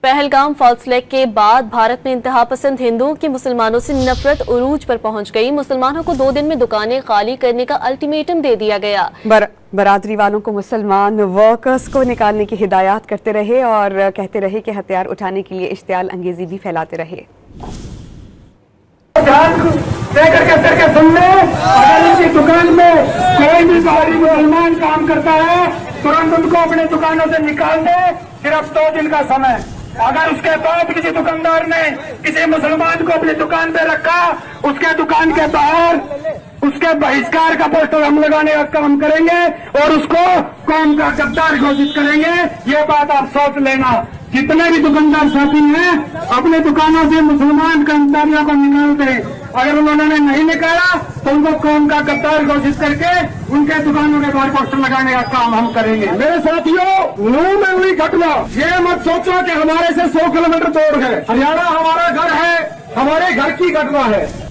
Pahalgam false flag के बाद भारत में इंतहा पसंद हिंदुओं की मुसलमानों से नफरत उरूज पर पहुंच गई। मुसलमानों को 2 दिन में दुकानें खाली करने का अल्टीमेटम दे दिया गया। बरादरी वालों को मुसलमान वर्कर्स को निकालने की हिदायत करते रहे और कहते रहे कि हथियार उठाने के लिए इश्तियाल अंगेजी भी फैलाते रहे। करके सुन ले, अगर उनकी दुकान में कोई भी बाहरी मुसलमान काम करता है तुरंत उनको अपने दुकानों से निकाल दे। सिर्फ 2 दिन का समय। अगर उसके बाद किसी दुकानदार ने किसी मुसलमान को अपनी दुकान पे रखा, उसके दुकान के बाहर उसके बहिष्कार का पोस्टर हम लगाने का काम करेंगे और उसको कौम का गद्दार घोषित करेंगे। ये बात आप सोच लेना। जितने भी दुकानदार साथी हैं अपने दुकानों से मुसलमान कर्मचारियों को निकाल दें। अगर उन्होंने नहीं निकाला तो उनको कौम का गद्दार घोषित करके उनके दुकानों के बाहर पोस्टर लगाने का काम हम करेंगे। मेरे साथियों, नूह में हुई घटना, ये मत सोचो कि हमारे से 100 किलोमीटर दूर है। हरियाणा हमारा घर है, हमारे घर की घटना है।